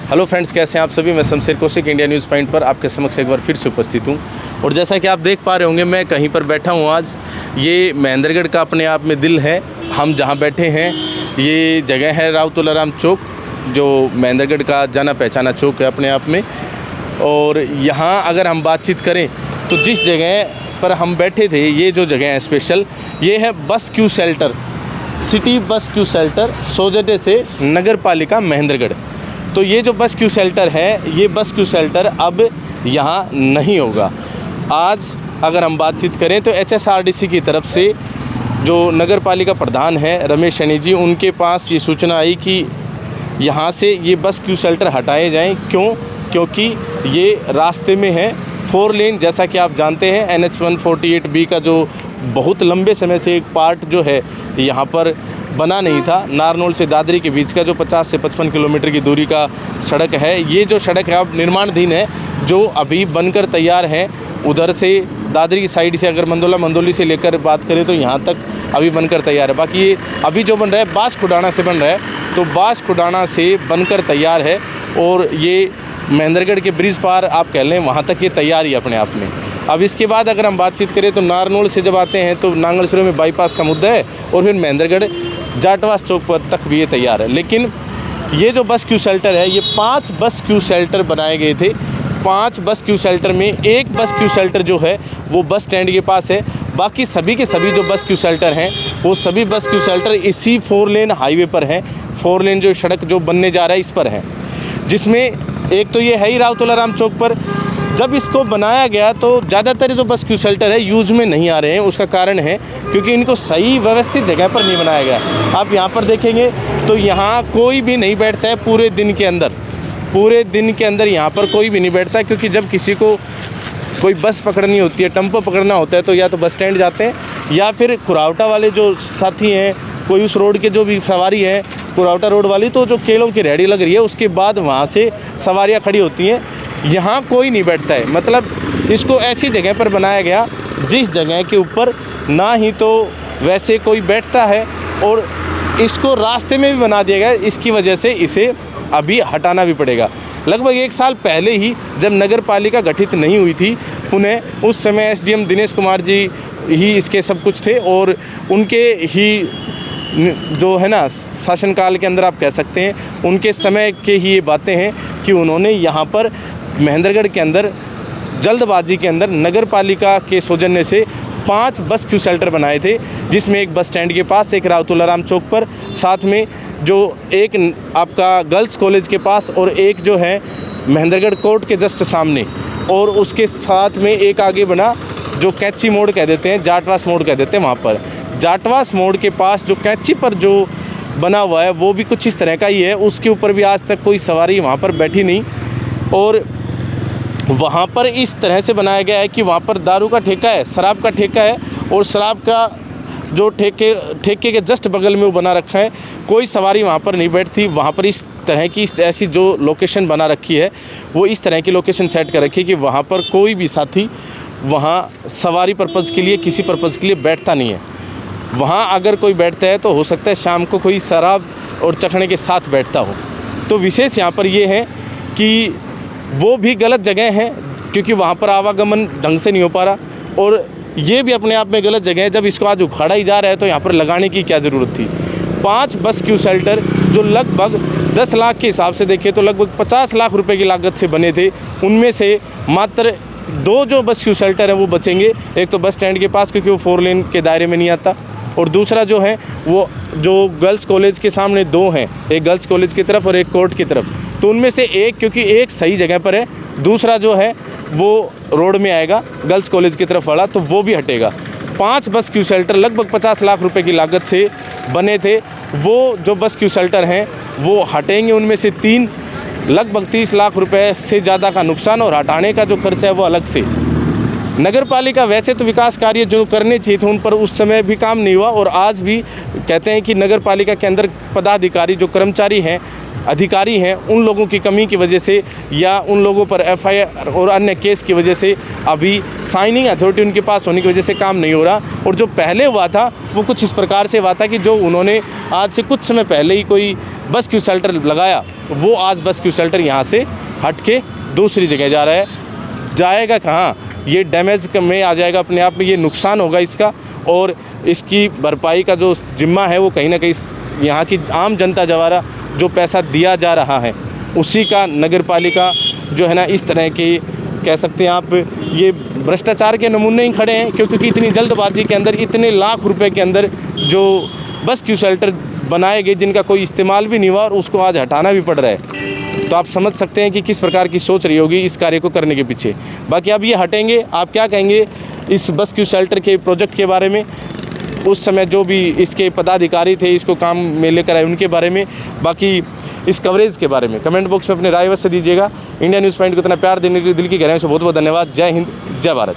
Hello friends, कैसे हैं आप सभी। मैं Shamsher Kaushik India news point पर आपके समक्ष एक बार फिर से उपस्थित हूं। और जैसा कि आप देख पा रहे होंगे, मैं कहीं पर बैठा हूं आज। ये महेंद्रगढ़ का अपने आप में दिल है। हम जहां बैठे हैं ये जगह है राव तुलाराम चौक, जो महेंद्रगढ़ का जाना पहचाना चौक है अपने आप में। और यहाँ अगर हम बातचीत करें तो जिस जगह पर हम बैठे थे, ये जो जगह है स्पेशल, ये है bus queue shelter, city bus queue shelter सौजन्य से नगर पालिका महेंद्रगढ़। तो ये जो बस क्यू शेल्टर है, ये बस क्यू शेल्टर अब यहाँ नहीं होगा। आज अगर हम बातचीत करें तो HSRDC की तरफ से जो नगर पालिका प्रधान है रमेश सैनी जी, उनके पास ये सूचना आई कि यहाँ से ये बस क्यू शेल्टर हटाए जाएं। क्योंकि ये रास्ते में है 4 लेन। जैसा कि आप जानते हैं NH 148B का जो बहुत लंबे समय से एक पार्ट जो है यहाँ पर बना नहीं था, नारनौल से दादरी के बीच का जो 50 से 55 किलोमीटर की दूरी का सड़क है, ये जो सड़क है अब निर्माणाधीन है, जो अभी बनकर तैयार है। उधर से दादरी की साइड से अगर मंदोली से लेकर बात करें तो यहाँ तक अभी बनकर तैयार है। बाकी ये अभी जो बन रहा है बास खुडाना से बन रहा है, तो बास खुडाना से बनकर तैयार है। और ये महेंद्रगढ़ के ब्रिज पार आप कह लें, वहाँ तक ये तैयार ही अपने आप में। अब इसके बाद अगर हम बातचीत करें तो नारनौल से जब आते हैं तो नांगलसरो में बाईपास का मुद्दा है, और फिर महेंद्रगढ़ जाटवास चौक पर तक भी ये तैयार है। लेकिन ये जो बस क्यू शेल्टर है, ये 5 बस क्यू शेल्टर बनाए गए थे। 5 बस क्यू शेल्टर में एक बस क्यू शेल्टर जो है वो बस स्टैंड के पास है। बाकी सभी के सभी जो बस क्यू शेल्टर हैं, वो सभी बस क्यू शेल्टर इसी 4 लेन हाईवे पर हैं। 4 लेन जो सड़क जो बनने जा रहा है इस पर है, जिसमें एक तो ये है ही राव तुलाराम चौक पर। जब इसको बनाया गया तो ज़्यादातर जो बस क्यू शेल्टर है यूज़ में नहीं आ रहे हैं। उसका कारण है क्योंकि इनको सही व्यवस्थित जगह पर नहीं बनाया गया। आप यहाँ पर देखेंगे तो यहाँ कोई भी नहीं बैठता है पूरे दिन के अंदर यहाँ पर कोई भी नहीं बैठता है। क्योंकि जब किसी को कोई बस पकड़नी होती है, टेम्पो पकड़ना होता है, तो या तो बस स्टैंड जाते हैं या फिर खुरावटा वाले जो साथी हैं, कोई उस रोड के जो भी सवारी है खुरावटा रोड वाली, तो जो केलों की रेहड़ी लग रही है उसके बाद वहाँ से सवारियाँ खड़ी होती हैं। यहाँ कोई नहीं बैठता है। मतलब इसको ऐसी जगह पर बनाया गया जिस जगह के ऊपर ना ही तो वैसे कोई बैठता है, और इसको रास्ते में भी बना दिया गया। इसकी वजह से इसे अभी हटाना भी पड़ेगा। लगभग 1 साल पहले ही जब नगर पालिका गठित नहीं हुई थी पुणे, उस समय SDM दिनेश कुमार जी ही इसके सब कुछ थे, और उनके ही जो है ना शासनकाल के अंदर आप कह सकते हैं, उनके समय के ही ये बातें हैं कि उन्होंने यहाँ पर महेंद्रगढ़ के अंदर जल्दबाजी के अंदर नगर पालिका के सौजन्य से 5 बस क्यू शेल्टर बनाए थे, जिसमें एक बस स्टैंड के पास, एक राव तुलाराम चौक पर, साथ में जो एक आपका गर्ल्स कॉलेज के पास, और एक जो है महेंद्रगढ़ कोर्ट के जस्ट सामने, और उसके साथ में एक आगे बना जो कैंची मोड़ कह देते हैं, जाटवास मोड़ कह देते हैं। वहाँ पर जाटवास मोड़ के पास जो कैंची पर जो बना हुआ है वो भी कुछ इस तरह का ही है। उसके ऊपर भी आज तक कोई सवारी वहाँ पर बैठी नहीं, और वहाँ पर इस तरह से बनाया गया है कि वहाँ पर दारू का ठेका है, शराब का ठेका है, और शराब का जो ठेके के जस्ट बगल में वो बना रखा है। कोई सवारी वहाँ पर नहीं बैठती। वहाँ पर इस तरह की ऐसी जो लोकेशन बना रखी है, वो इस तरह की लोकेशन सेट कर रखी है कि वहाँ पर कोई भी साथी वहाँ सवारी पर्पज़ के लिए, किसी पर्पज़ के लिए बैठता नहीं है। वहाँ अगर कोई बैठता है तो हो सकता है शाम को कोई शराब और चखने के साथ बैठता हो। तो विशेष यहाँ पर ये है कि वो भी गलत जगह है, क्योंकि वहाँ पर आवागमन ढंग से नहीं हो पा रहा, और ये भी अपने आप में गलत जगह है। जब इसको आज उखाड़ा ही जा रहा है तो यहाँ पर लगाने की क्या ज़रूरत थी। 5 बस क्यू शेल्टर जो लगभग 10 लाख के हिसाब से देखें तो लगभग 50 लाख रुपए की लागत से बने थे, उनमें से मात्र 2 जो बस क्यू शेल्टर हैं वो बचेंगे। एक तो बस स्टैंड के पास, क्योंकि वो 4 लेन के दायरे में नहीं आता, और दूसरा जो है वो जो गर्ल्स कॉलेज के सामने 2 हैं, एक गर्ल्स कॉलेज की तरफ और एक कोर्ट की तरफ। तो उनमें से एक, क्योंकि एक सही जगह पर है, दूसरा जो है वो रोड में आएगा गर्ल्स कॉलेज की तरफ वाला, तो वो भी हटेगा। 5 बस क्यू शेल्टर लगभग 50 लाख रुपए की लागत से बने थे। वो जो बस क्यू शेल्टर हैं वो हटेंगे। उनमें से 3 लगभग 30 लाख रुपए से ज़्यादा का नुकसान, और हटाने का जो खर्चा है वो अलग से। नगर पालिका वैसे तो विकास कार्य जो करने चाहिए थे उन पर उस समय भी काम नहीं हुआ, और आज भी कहते हैं कि नगर पालिका के अंदर पदाधिकारी जो कर्मचारी हैं अधिकारी हैं उन लोगों की कमी की वजह से या उन लोगों पर एफआईआर और अन्य केस की वजह से अभी साइनिंग अथॉरिटी उनके पास होने की वजह से काम नहीं हो रहा। और जो पहले हुआ था वो कुछ इस प्रकार से हुआ था कि जो उन्होंने आज से कुछ समय पहले ही कोई बस क्यू शेल्टर लगाया, वो आज बस क्यू शेल्टर यहाँ से हट के दूसरी जगह जा रहा है। जाएगा कहाँ? ये डैमेज में आ जाएगा, अपने आप में ये नुकसान होगा इसका, और इसकी भरपाई का जो जिम्मा है वो कहीं ना कहीं यहाँ की आम जनता द्वारा जो पैसा दिया जा रहा है उसी का नगर पालिका जो है ना, इस तरह की कह सकते हैं आप, ये भ्रष्टाचार के नमूने ही खड़े हैं। क्योंकि इतनी जल्दबाजी के अंदर इतने लाख रुपए के अंदर जो बस क्यू शेल्टर बनाए गए जिनका कोई इस्तेमाल भी नहीं हुआ और उसको आज हटाना भी पड़ रहा है। तो आप समझ सकते हैं कि किस प्रकार की सोच रही होगी इस कार्य को करने के पीछे। बाकी अब ये हटेंगे, आप क्या कहेंगे इस बस क्यू शेल्टर के प्रोजेक्ट के बारे में? उस समय जो भी इसके पदाधिकारी थे इसको काम में लेकर आए उनके बारे में, बाकी इस कवरेज के बारे में कमेंट बॉक्स में अपनी राय अवश्य दीजिएगा। इंडिया न्यूज़ पॉइंट को इतना प्यार देने के लिए दिल की गहराइयों से बहुत बहुत धन्यवाद। जय हिंद, जय भारत।